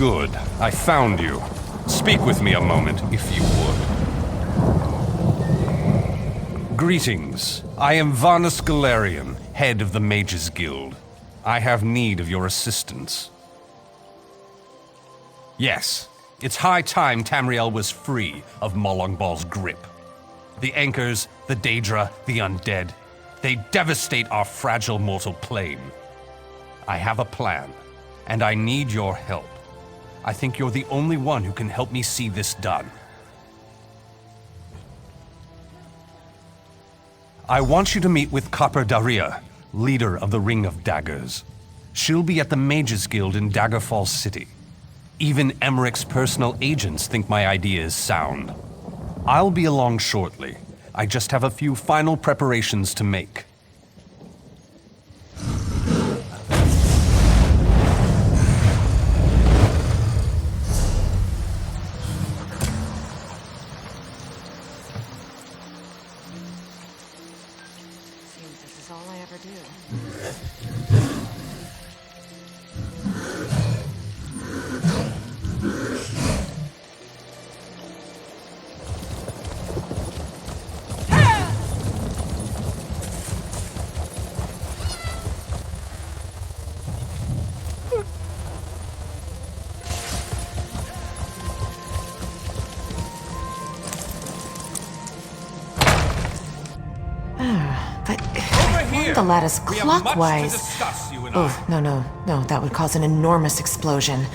Good. I found you. Speak with me a moment, if you would. Greetings. I am Vanus Galerion, head of the Mages Guild. I have need of your assistance. Yes, it's high time Tamriel was free of Molag Bal's grip. The Anchors, the Daedra, the Undead, they devastate our fragile mortal plane. I have a plan, and I need your help. I think you're the only one who can help me see this done. I want you to meet with Coldharbour, leader of the Ring of Daggers. She'll be at the Mages Guild in Daggerfall City. Even Emmerich's personal agents think my idea is sound. I'll be along shortly. I just have a few final preparations to make. Seems this is all I ever do. The lattice clockwise. Oh, no, that would cause an enormous explosion.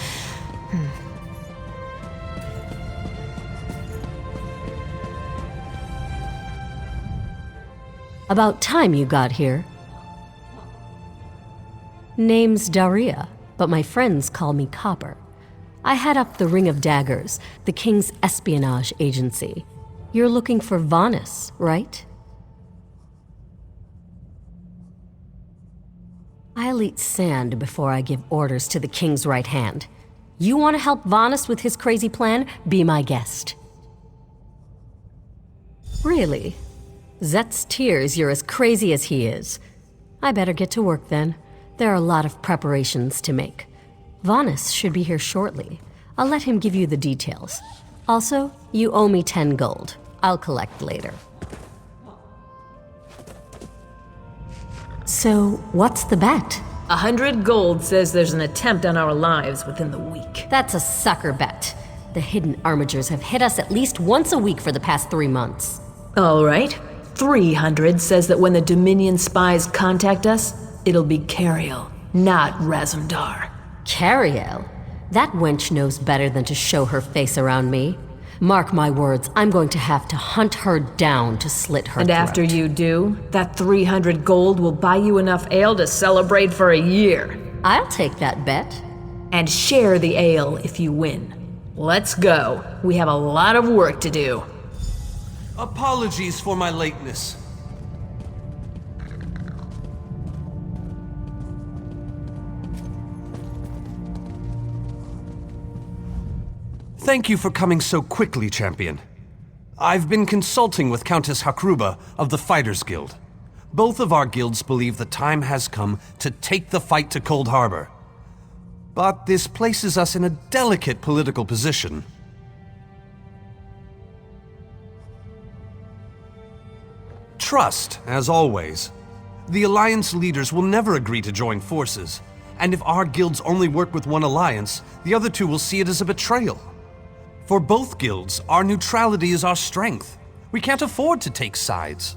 About time you got here. Name's Daria, but my friends call me Copper. I head up the Ring of Daggers, the King's espionage agency. You're looking for Vanus, right? I'll eat sand before I give orders to the King's right hand. You want to help Vanus with his crazy plan? Be my guest. Really? Zet's tears you're as crazy as he is. I better get to work then. There are a lot of preparations to make. Vanus should be here shortly. I'll let him give you the details. Also, you owe me 10 gold. I'll collect later. So, what's the bet? 100 gold says there's an attempt on our lives within the week. That's a sucker bet. The hidden armigers have hit us at least once a week for the past 3 months. All right. 300 says that when the Dominion spies contact us, it'll be Cariel, not Razumdar. Cariel? That wench knows better than to show her face around me. Mark my words, I'm going to have to hunt her down to slit her And throat. after you do, that 300 gold will buy you enough ale to celebrate for a year. I'll take that bet. And share the ale if you win. Let's go. We have a lot of work to do. Apologies for my lateness. Thank you for coming so quickly, champion. I've been consulting with Countess Hakruba of the Fighters Guild. Both of our guilds believe the time has come to take the fight to Coldharbour. But this places us in a delicate political position. Trust, as always. The Alliance leaders will never agree to join forces, and if our guilds only work with one alliance, the other two will see it as a betrayal. For both guilds, our neutrality is our strength. We can't afford to take sides.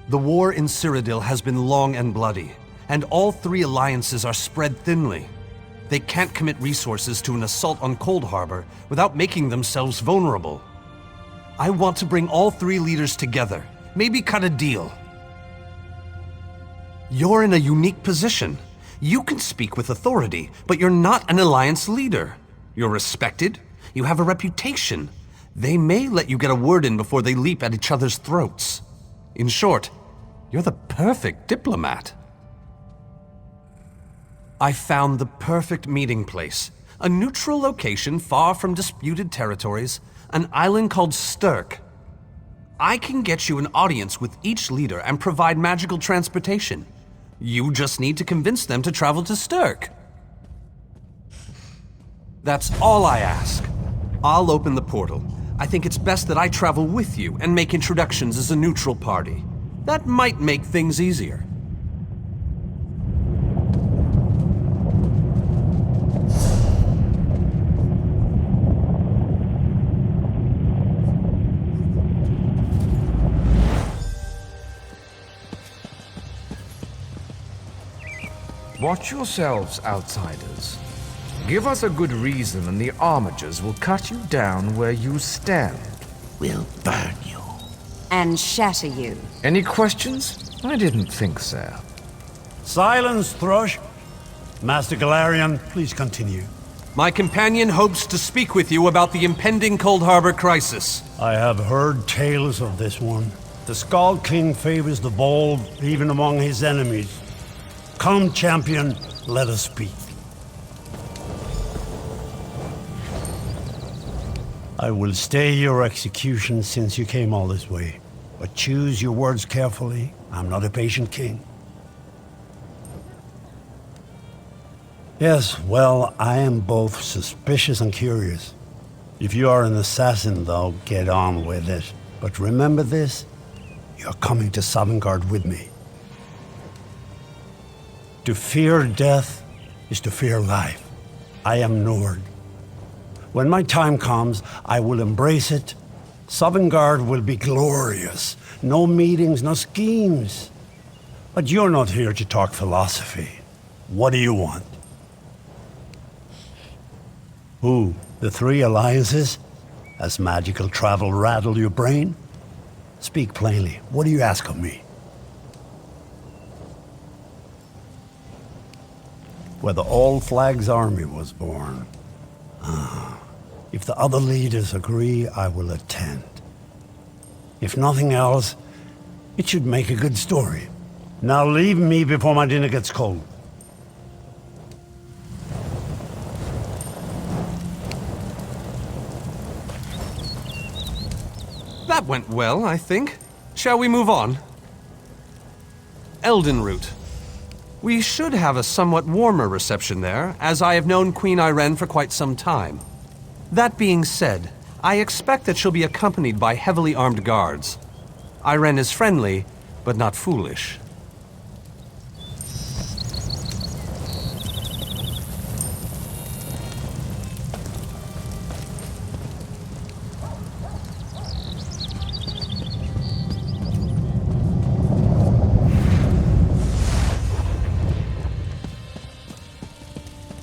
The war in Cyrodiil has been long and bloody, and all three alliances are spread thinly. They can't commit resources to an assault on Coldharbour without making themselves vulnerable. I want to bring all three leaders together, maybe cut a deal. You're in a unique position. You can speak with authority, but you're not an alliance leader. You're respected, you have a reputation. They may let you get a word in before they leap at each other's throats. In short, you're the perfect diplomat. I found the perfect meeting place, a neutral location far from disputed territories, an island called Stirk. I can get you an audience with each leader and provide magical transportation. You just need to convince them to travel to Stirk. That's all I ask. I'll open the portal. I think it's best that I travel with you and make introductions as a neutral party. That might make things easier. Watch yourselves, outsiders. Give us a good reason and the armigers will cut you down where you stand. We'll burn you. And shatter you. Any questions? I didn't think so. Silence, Thrush. Master Galerion, please continue. My companion hopes to speak with you about the impending Coldharbour crisis. I have heard tales of this one. The Skull King favors the bold, even among his enemies. Come, champion, let us speak. I will stay your execution since you came all this way. But choose your words carefully. I'm not a patient king. Yes, well, I am both suspicious and curious. If you are an assassin, though, get on with it. But remember this, you're coming to Sovngarde with me. To fear death is to fear life. I am Nord. When my time comes, I will embrace it. Sovngarde will be glorious. No meetings, no schemes. But you're not here to talk philosophy. What do you want? Who? The three alliances? Has magical travel rattled your brain? Speak plainly. What do you ask of me? Where the Old Flag's army was born. If the other leaders agree, I will attend. If nothing else, it should make a good story. Now leave me before my dinner gets cold. That went well, I think. Shall we move on? Eldenroot. We should have a somewhat warmer reception there, as I have known Queen Irene for quite some time. That being said, I expect that she'll be accompanied by heavily armed guards. Irene is friendly, but not foolish.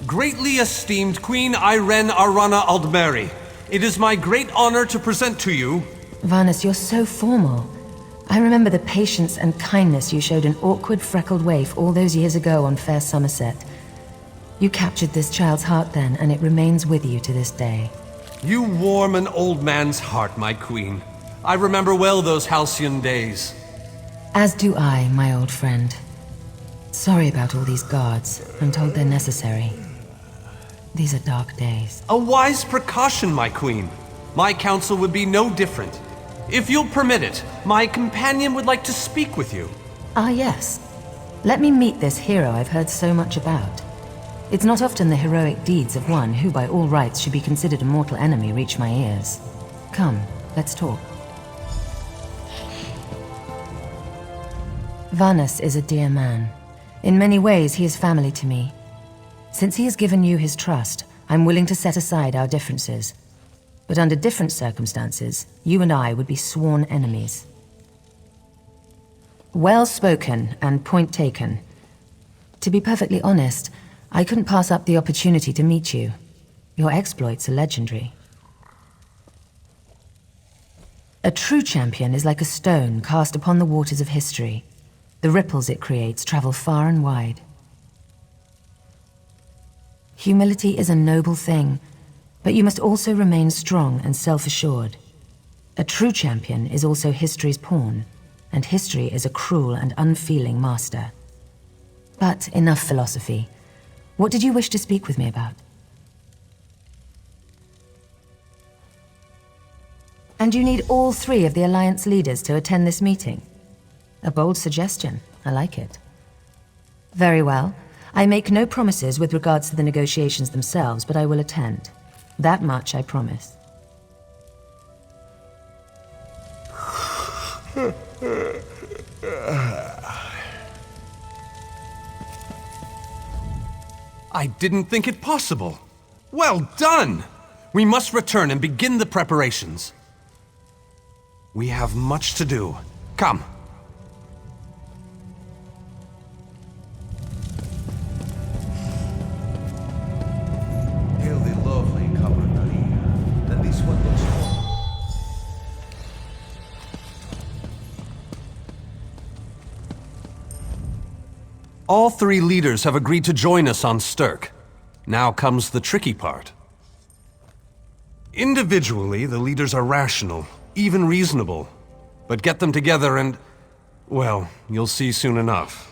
Greatly esteemed Queen Irene Arana Aldmeri, it is my great honor to present to you... Vanus, you're so formal. I remember the patience and kindness you showed an awkward, freckled waif all those years ago on fair Somerset. You captured this child's heart then, and it remains with you to this day. You warm an old man's heart, my queen. I remember well those halcyon days. As do I, my old friend. Sorry about all these guards. I'm told they're necessary. These are dark days. A wise precaution, my queen. My counsel would be no different. If you'll permit it, my companion would like to speak with you. Ah, yes. Let me meet this hero I've heard so much about. It's not often the heroic deeds of one who by all rights should be considered a mortal enemy reach my ears. Come, let's talk. Vanus is a dear man. In many ways, he is family to me. Since he has given you his trust, I'm willing to set aside our differences. But under different circumstances, you and I would be sworn enemies. Well spoken and point taken. To be perfectly honest, I couldn't pass up the opportunity to meet you. Your exploits are legendary. A true champion is like a stone cast upon the waters of history. The ripples it creates travel far and wide. Humility is a noble thing, but you must also remain strong and self-assured. A true champion is also history's pawn, and history is a cruel and unfeeling master. But enough philosophy. What did you wish to speak with me about? And you need all three of the Alliance leaders to attend this meeting? A bold suggestion. I like it. Very well. I make no promises with regards to the negotiations themselves, but I will attend. That much I promise. I didn't think it possible. Well done! We must return and begin the preparations. We have much to do. Come. Hail the lovely Cabernet. Then this one looks for. All three leaders have agreed to join us on Stirk. Now comes the tricky part. Individually, the leaders are rational, even reasonable. But get them together and, well, you'll see soon enough.